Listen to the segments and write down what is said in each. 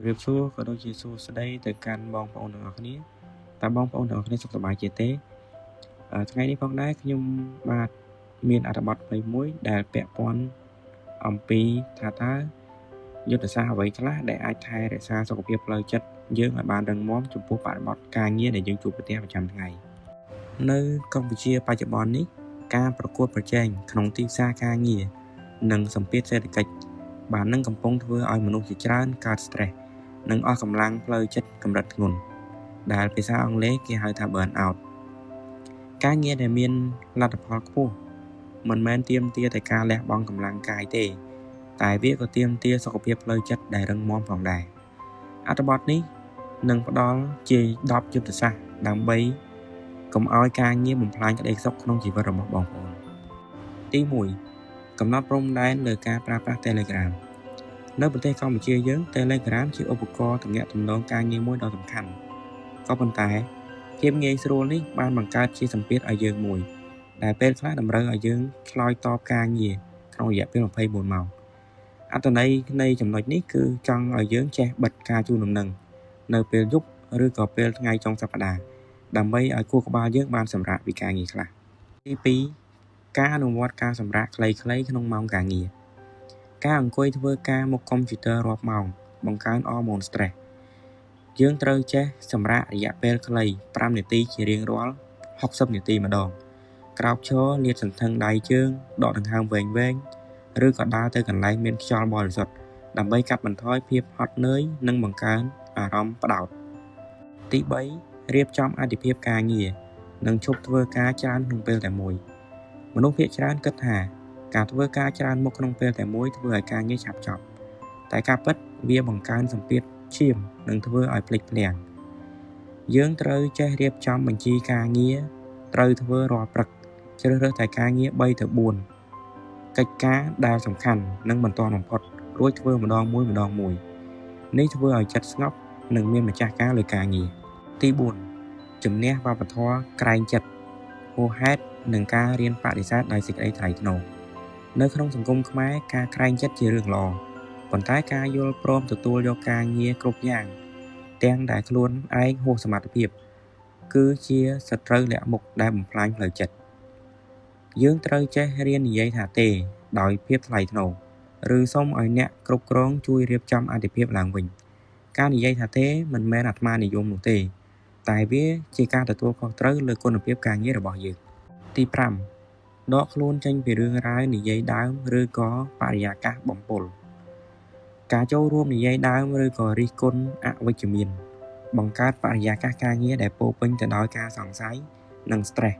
រៀបសួរក៏ដូចជាសួស្តីទៅកាន់បងប្អូនទាំងអស់គ្នាតើបងប្អូនទាំងអស់គ្នាសុខសប្បាយជាទេថ្ងៃនេះផងដែរខ្ញុំបាទមានអត្ថបទថ្មីមួយដែលពាក់ព័ន្ធអំពីថាតើយុទ្ធសាស្ត្រអ្វីខ្លះដែលអាចថែរក្សាសុខភាពផ្លូវចិត្តយើងឲ្យបានរឹងមាំចំពោះបរិបទការងារដែលយើងជួបប្រទះប្រចាំថ្ងៃនៅកម្ពុជាបច្ចុប្បន្ននេះការប្រកួតប្រជែងក្នុងទីផ្សារការងារនិងសម្ពាធសេដ្ឋកិច្ចបាននឹងកំពុងធ្វើឲ្យមនុស្សជាច្រើនកើត stress និងអស់កម្លាំងផ្លូវចិត្តកម្រិតធ្ងន់ដែលភាសាអង់គ្លេសគេហៅថា burn out ការងារដែលមានលទ្ធផលខ្ពស់មិនមែនទាមទារតែការលះបង់កម្លាំងកាយទេតែវាក៏ទាមទារសុខភាពផ្លូវចិត្តដែលរឹងមាំផងដែរអត្ថបទនេះនឹងផ្ដល់ជា10យុទ្ធសាស្ត្រដើម្បីកុំឲ្យការងារបំផ្លាញក្តីសុខក្នុងជីវិតរបស់បងប្អូនទី1កំណត់ព្រំដែនលើការប្រើប្រាស់ Telegram នៅប្រទេសកម្ពុជាយើង Telegram ជាឧបករណ៍ទំនាក់ទំនងការងារមួយដ៏សំខាន់ក៏ប៉ុន្តែភាពងាយស្រួលនេះបានបង្កើតជាសម្ពាធឲ្យយើងមួយដែលពេលខ្លះតម្រូវឲ្យយើងឆ្លើយតបការងារក្នុងរយៈពេល24ម៉ោងអត្ថន័យនៃចំណុចនេះគឺចង់ឲ្យយើងចេះបិទការជូនដំណឹងនៅពេលយប់ឬក៏ពេលថ្ងៃចុងសប្តាហ៍ដើម្បីឲ្យខួរក្បាលយើងបានសម្រាកពីការងារខ្លះទី2ការអនុវត្តការសម្រាកខ្លីៗក្នុងម៉ោងការងារការអង្គុយធ្វើការមុខកុំព្យូទ័ររាប់ម៉ោងបង្កើនអរម៉ូន stress យើងត្រូវចេះសម្រាករយៈពេលខ្លី5នាទីជារៀងរាល់60នាទីម្ដងក្រោកឈរលាតសន្ធឹងដៃជើងដកដង្ហើមវែងៗឬក៏ដើរទៅកន្លែងមានខ្យល់បរិសុទ្ធដើម្បីកាត់បន្ថយភាពហត់នឿយនិងបង្កើនអារម្មណ៍ផ្ដោតទី3រៀបចំអាទិភាពការងារនិងឈប់ធ្វើការច្រើនក្នុងពេលតែមួយមនុស្សភាគច្រើនគិតថាការធ្វើការច្រើនមុខក្នុងពេលតែមួយធ្វើឲ្យការងារឆាប់ចប់តែការពិតវាបង្កើនសម្ពាធឈាមនិងធ្វើឲ្យភ្លេចភ្លាំងយើងត្រូវចេះរៀបចំបញ្ជីការងារត្រូវធ្វើរាល់ព្រឹកជ្រើសរើសតែការងារ3ទៅ4កិច្ចការដែលសំខាន់និងបន្ទាន់បំផុតរួចធ្វើម្ដងមួយនេះធ្វើឲ្យចិត្តស្ងប់និងមានម្ចាស់ការលើការងារទី4ជំនះវប្បធម៌ក្រែងចិត្តហួសហេតុនិងការរៀនបដិសេធដោយសេចក្តីថ្លៃថ្នូរនៅក្នុងសង្គមខ្មែរការក្រែងចិត្តជារឿងល្អប៉ុន្តែការយល់ព្រមទទួលយកការងារគ្រប់យ៉ាងទាំងដែលខ្លួនឯងហួសសមត្ថភាពគឺជាសត្រូវលាក់មុខដែលបំផ្លាញផ្លូវចិត្តយើងត្រូវចេះរៀននិយាយថាទេដោយភាពថ្លៃថ្នូរឬសូមឲ្យអ្នកគ្រប់គ្រងជួយរៀបចំអាទិភាពឡើងវិញការនិយាយថាទេមិនមែនអាត្មានិយមនោះទេតែវាជាការទទួលខុសត្រូវលើគុណភាពការងាររបស់យើងទី5ដកខ្លួនចេញពីរឿងរ៉ាវនិយាយដើមឬក៏បរិយាកាសបំពុលការចូលរួមនិយាយដើមឬក៏រិះគន់អវិជ្ជមានបង្កើតបរិយាកាសការងារដែលពោរពេញទៅដោយការសង្ស័យនិង stress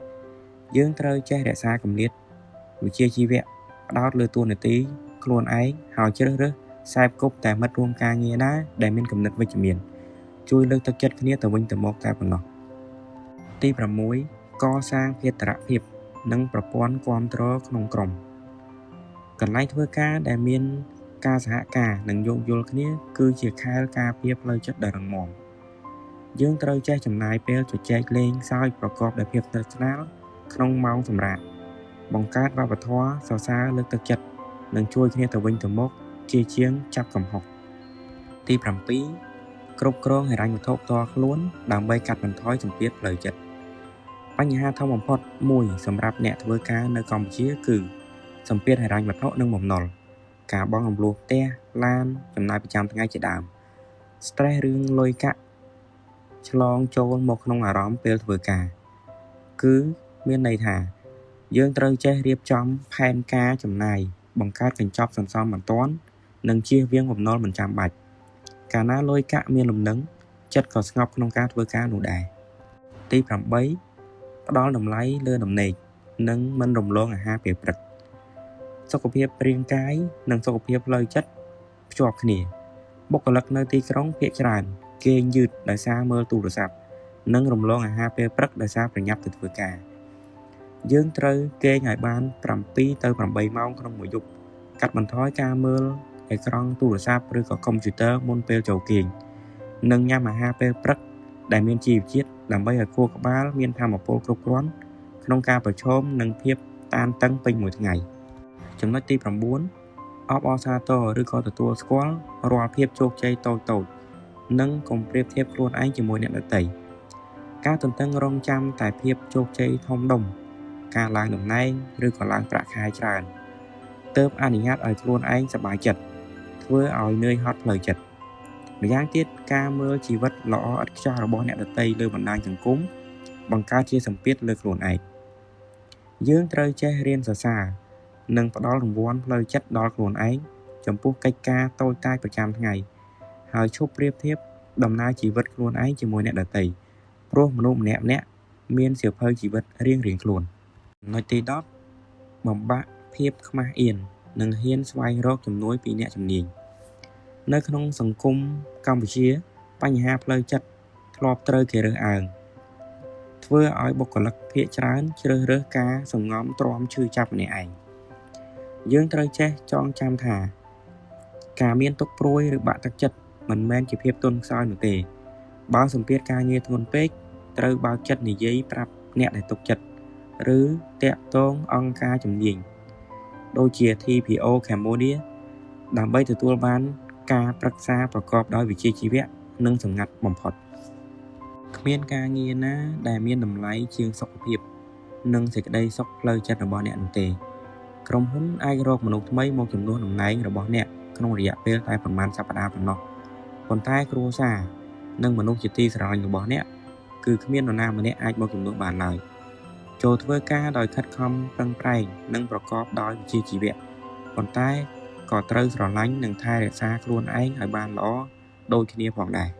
យើងត្រូវចេះរក្សាគម្លាតវិជ្ជាជីវៈផ្ដោតលើតួនាទីខ្លួនឯងហើយជ្រើសរើសខ្សែគប់តែមិត្តរួមការងារណាដែលមានគំនិតវិជ្ជមានជួយលើកទឹកចិត្តគ្នាទៅវិញទៅមកតែប៉ុណ្ណោះទី6កសាងភេរភាពនិងប្រព័ន្ធគាំទ្រក្នុងក្រុមកន្លែងធ្វើការដែលមានការសហការនិងយោគយល់គ្នាគឺជាខែលការពារផ្លូវចិត្តដ៏រឹងមាំយើងត្រូវចេះចំណាយពេលជជែកលេងសើចប្រកបដោយភាពស្និទ្ធស្នាលក្នុងម៉ោងសម្រាកបង្កើតវប្បធម៌សរសើរលើកទឹកចិត្តនិងជួយគ្នាទៅវិញទៅមកជាជាងចាប់កំហុសទី7គ្រប់គ្រងហិរញ្ញវត្ថុផ្ទាល់ខ្លួនដើម្បីកាត់បន្ថយសម្ពាធផ្លូវចិត្តបញ្ហាធំបំផុតមួយសម្រាប់អ្នកធ្វើការនៅកម្ពុជាគឺសម្ពាធហិរញ្ញវត្ថុនិងបំណុលការបង់រំលោះផ្ទះឡានចំណាយប្រចាំថ្ងៃជាដើម stress រឿងលុយកាក់ឆ្លងចូលមកក្នុងអារម្មណ៍ពេលធ្វើការគឺមានន័យថាយើងត្រូវចេះរៀបចំផែនការចំណាយបង្កើតកញ្ចប់សន្សំបន្ទាន់និងជៀសវាងបំណុលមិនចាំបាច់កាលណាលុយកាក់មានលំនឹងចិត្តក៏ស្ងប់ក្នុងការធ្វើការនោះដែរទី8ផ្ដល់តម្លៃលើដំណេកនិងមិនរំលងអាហារពេលព្រឹកសុខភាពរាងកាយនិងសុខភាពផ្លូវចិត្តភ្ជាប់គ្នាបុគ្គលិកនៅទីក្រុងភាគច្រើនគេងយឺតដោយសារមើលទូរស័ព្ទនិងរំលងអាហារពេលព្រឹកដោយសារប្រញាប់ទៅធ្វើការយើងត្រូវគេងឲ្យបាន7ទៅ8ម៉ោងក្នុងមួយយប់កាត់បន្ថយការមើលអេក្រង់ទូរស័ព្ទឬក៏កុំព្យូទ័រមុនពេលចូលគេងនិងញ៉ាំអាហារពេលព្រឹកដែលមានជីវជាតិដើម្បីឲ្យខួរក្បាលមានថាមពលគ្រប់គ្រាន់ក្នុងការប្រឈមនឹងភាពតានតឹងពេញមួយថ្ងៃចំណុចទី9អបអរសាទរឬក៏ទទួលស្គាល់រាល់ភាពជោគជ័យតូចៗ និងកុំប្រៀបធៀបខ្លួនឯងជាមួយអ្នកដទៃការទន្ទឹងរង់ចាំតែភាពជោគជ័យធំដុំការឡើងតំណែងឬក៏ឡើងប្រាក់ខែច្រើនទើបអនុញ្ញាតឲ្យខ្លួនឯងសប្បាយចិត្តធ្វើឲ្យនឿយហត់ផ្លូវចិត្តម្យ៉ាងទៀតការមើលជីវិតល្អឥតខ្ចោះរបស់អ្នកដទៃលើបណ្ដាញសង្គមបង្កើតជាសម្ពាធលើខ្លួនឯងយើងត្រូវចេះរៀនសរសើរនិងផ្ដល់រង្វាន់ផ្លូវចិត្តដល់ខ្លួនឯងចំពោះកិច្ចការតូចតាចប្រចាំថ្ងៃហើយឈប់ប្រៀបធៀបដំណើរជីវិតខ្លួនឯងជាមួយអ្នកដទៃព្រោះមនុស្សម្នាក់ៗមានសៀវភៅជីវិតរៀងៗខ្លួនចំណុចទី10បំបាក់ភាពខ្មាស់អៀននិងហ៊ានស្វែងរកជំនួយពីអ្នកជំនាញនៅក្នុងសង្គមកម្ពុជាបញ្ហាផ្លូវចិត្តធ្លាប់ត្រូវគេរើសអើងធ្វើឲ្យបុគ្គលិកភាគច្រើនជ្រើសរើសការសង្ងំទ្រាំឈឺចាប់ម្នាក់ឯងយើងត្រូវចេះចងចាំថាការមានទុក្ខព្រួយឬបាក់ទឹកចិត្តមិនមែនជាភាពទន់ខ្សោយនោះទេបើសម្ពាធការងារធ្ងន់ពេកត្រូវបើកចិត្តនិយាយប្រាប់អ្នកដែលទុកចិត្តឬតាក់ទងអង្គការជំនាញដូចជា TPO Cambodia ដើម្បីទទួលបានការប្រឹក្សាប្រកបដោយវិជ្ជាជីវៈនិងសម្ងាត់បំផុតគ្មានការងារណាដែលមានតម្លៃជាងសុខភាពនិងសេចក្តីសុខផ្លូវចិត្តរបស់អ្នកនោះទេក្រុមហ៊ុនអាចរកមនុស្សថ្មីមកជំនួសតំណែងរបស់អ្នកក្នុងរយៈពេលតែប្រហែលសប្តាហ៍ប៉ុណ្ណោះប៉ុន្តែគ្រួសារនិងមនុស្សជាទីស្រឡាញ់របស់អ្នកគឺគ្មាននរណាម្នាក់អាចមកជំនួសបានឡើយចូលធ្វើការដោយខិតខំប្រឹងប្រែងនិងប្រកបដោយវិជ្ជាជីវៈប៉ុន្តែក៏ត្រូវស្រឡាញ់និងថែរក្សាខ្លួនឯងឲ្យបានល្អដូចគ្នាផងដែរ